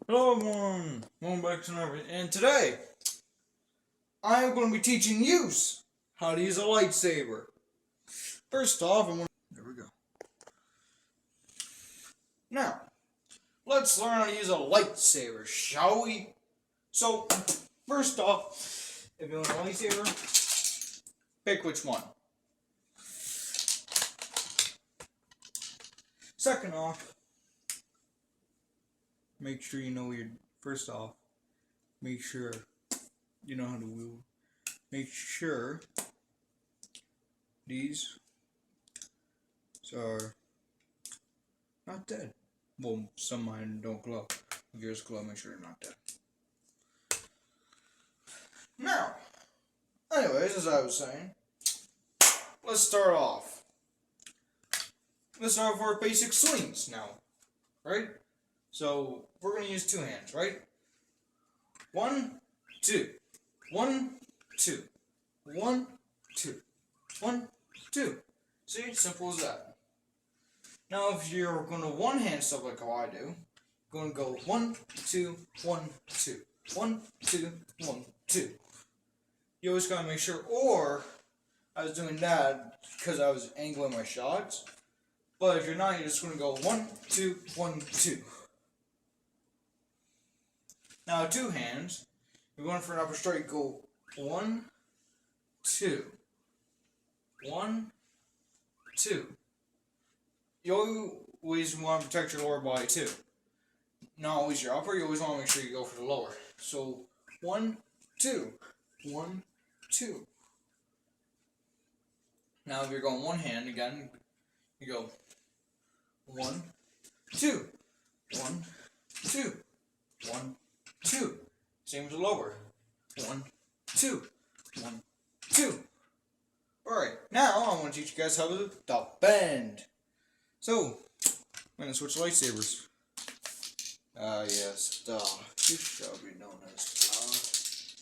Hello everyone, welcome back to another, and today I am going to be teaching you how to use a lightsaber. First off, there we go. Now, let's learn how to use a lightsaber, shall we? So, first off, if you want a lightsaber, pick which one. Second off, make sure you know first off, make sure you know how to wield. Make sure these are not dead. Well, some of mine don't glow. If yours glow, make sure they're not dead. Now, anyways, as I was saying, let's start off. Let's start with our basic swings now, right? So, we're going to use two hands, right? 1, 2. 1, 2. 1, 2. 1, 2. See? Simple as that. Now, if you're going to one-hand stuff like how I do, you're going to go 1, 2, 1, 2. 1, 2, 1, 2. You always got to make sure, or I was doing that because I was angling my shots. But if you're not, you're just going to go 1, 2, 1, 2. Now, two hands, you're going for an upper strike, go 1, 2. 1, 2. You always want to protect your lower body too. Not always your upper, you always want to make sure you go for the lower. So, 1, 2. 1, 2. Now, if you're going one hand again, you go 1, 2. 1, 2. 1, 2. Same with the lower. 1, 2. 1, 2. Alright, now I want to teach you guys how to bend. So, I'm going to switch lightsabers. Yes, you shall be known as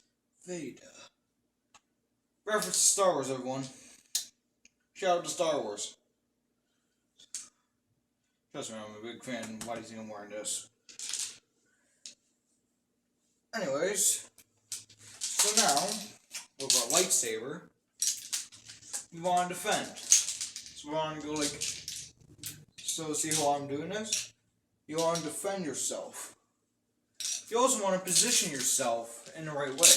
Vader. Reference to Star Wars, everyone. Shout out to Star Wars. Trust me, I'm a big fan. Why do you think I'm wearing this? Anyways, so now, with our lightsaber, we want to defend. So we want to go like, so see how I'm doing this? You want to defend yourself. You also want to position yourself in the right way.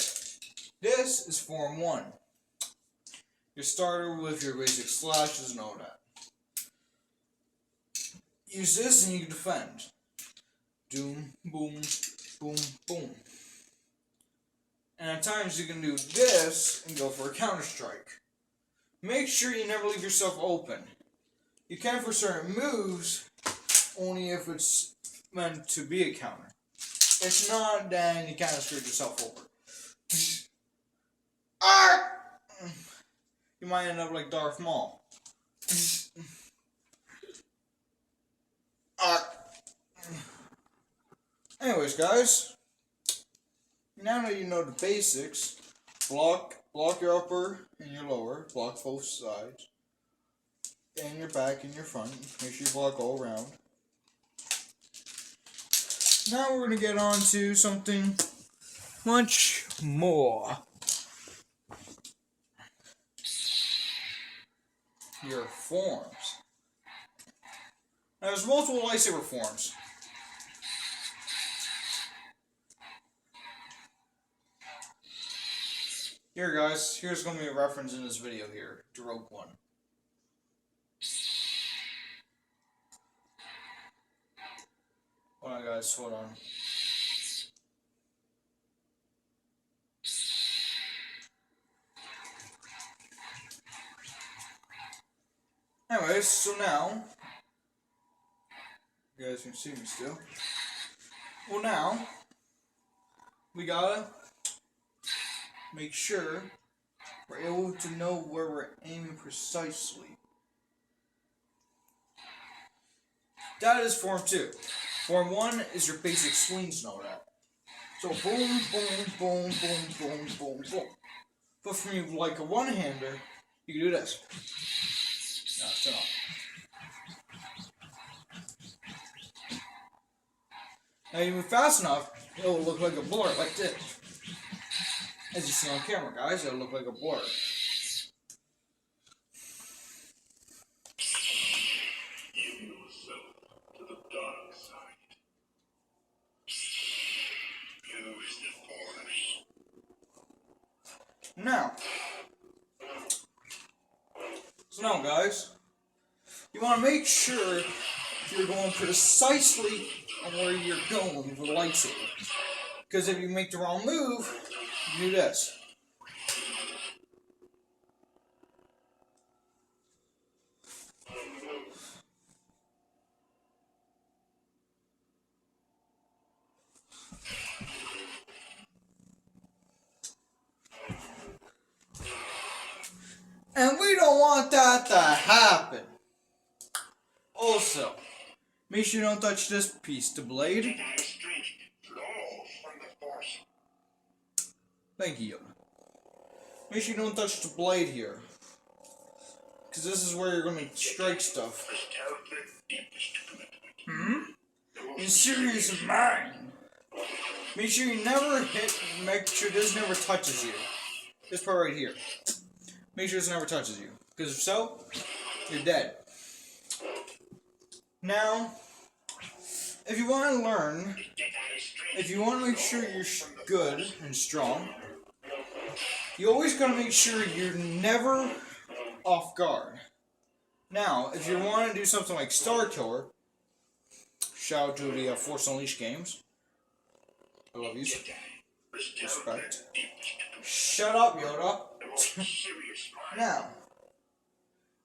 This is form 1. Your starter with your basic slashes and all that. Use this and you can defend. Doom, boom, boom, boom. And at times you can do this and go for a counter strike. Make sure you never leave yourself open. You can for certain moves, only if it's meant to be a counter. If not, then you kind of screwed yourself over. You might end up like Darth Maul. Anyways, guys, now that you know the basics, block your upper and your lower, block both sides, and your back and your front. Make sure you block all around. Now we're going to get on to something much more. Your forms. Now, there's multiple lightsaber forms. Here, guys, here's going to be a reference in this video here to Rogue One. Hold on, guys, hold on. Anyways, so now, you guys can see me still. Well, now, we gotta make sure we're able to know where we're aiming precisely. That is form 2. Form 1 is your basic swings and all that. So boom, boom, boom, boom, boom, boom, boom. But from you like a one-hander, you can do this. Now, turn on. Now you move fast enough, it'll look like a blur, like this. As you see on camera, guys, it'll look like a blur. Now, guys, you want to make sure you're going precisely on where you're going with the lightsaber. Because if you make the wrong move, you do this. And we don't want that to happen. Also, make sure you don't touch this piece, the blade. Thank you. Make sure you don't touch the blade here. Because this is where you're going to strike stuff. In serious of mine. Make sure you never hit, make sure this never touches you. This part right here. Make sure this never touches you. Because if so, you're dead. Now, if you want to learn, if you want to make sure you're good and strong, you always got to make sure you're never off guard. Now, if you want to do something like Star Killer, shout out to the Force Unleashed games. I love you. Respect. Shut up, Yoda. Now,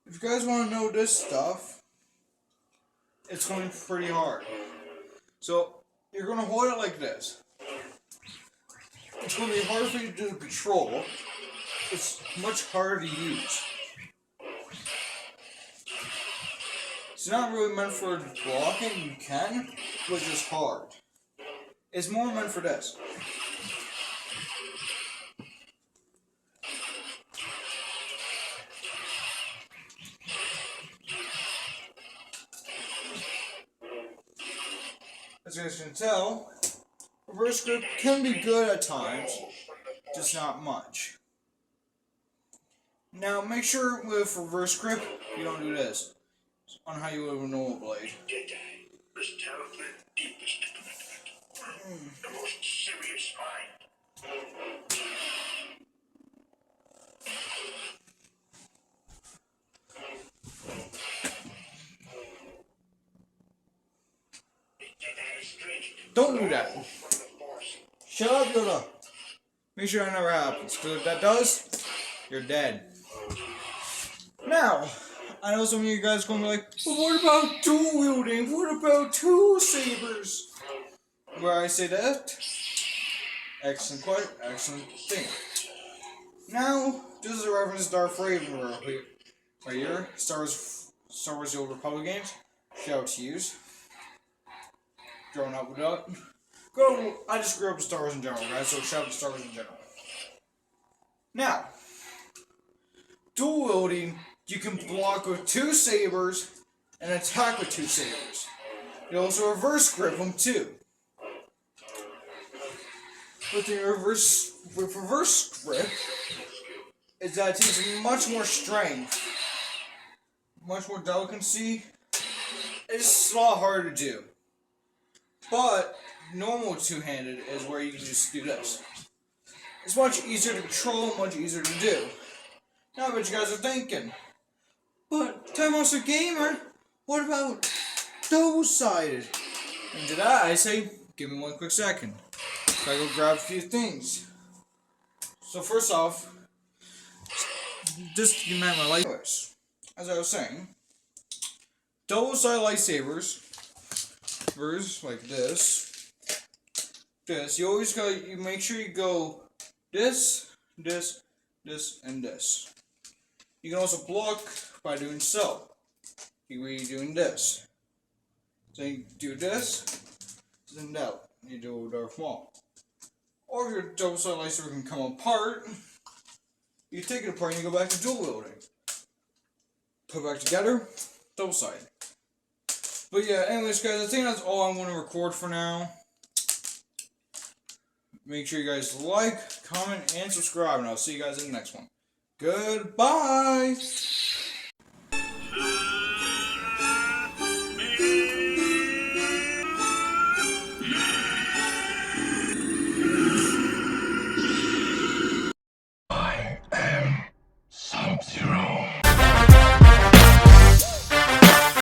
if you guys want to know this stuff, it's going to be pretty hard. So, you're going to hold it like this. It's going to be hard for you to do the control. It's much harder to use. It's not really meant for blocking, you can, but it's just hard. It's more meant for this. As you guys can tell, reverse grip can be good at times, just not much. Now make sure with reverse grip, you don't do this. On how you would with a normal blade. The most serious mind. Don't do that. Shut up, Yoda. Make sure that never happens. Because if that does, you're dead. Now, I know some of you guys are going to be like, well, what about dual wielding? What about two sabers? Where I say that, excellent thing. Now, this is a reference to Darth Raven right here. Star Wars The Old Republic games. Shout out to yous. Growing up with that. I just grew up with Star Wars in general, guys, so shout out to Star Wars in general. Now, dual wielding, you can block with two sabers and attack with two sabers. You also reverse grip them too. With reverse grip, is that it takes much more strength, much more delicacy. It's a lot harder to do. But normal two-handed is where you can just do this. It's much easier to control, much easier to do. Now I bet you guys are thinking, but Time Monster Gamer, what about double-sided? And to that I say, give me one quick second. So I go grab a few things. So first off, just to unite my lightsabers. As I was saying, double-sided lightsabers, like this. You always go. You make sure you go this, this, and this. You can also block by doing so. You be doing this. So you do this, then out. You do a Darth Maul. Or if your double-sided lightsaber can come apart, you take it apart and you go back to dual wielding. Put it back together, double-sided. But yeah, anyways guys, I think that's all I'm going to record for now. Make sure you guys like, comment, and subscribe, and I'll see you guys in the next one. Goodbye!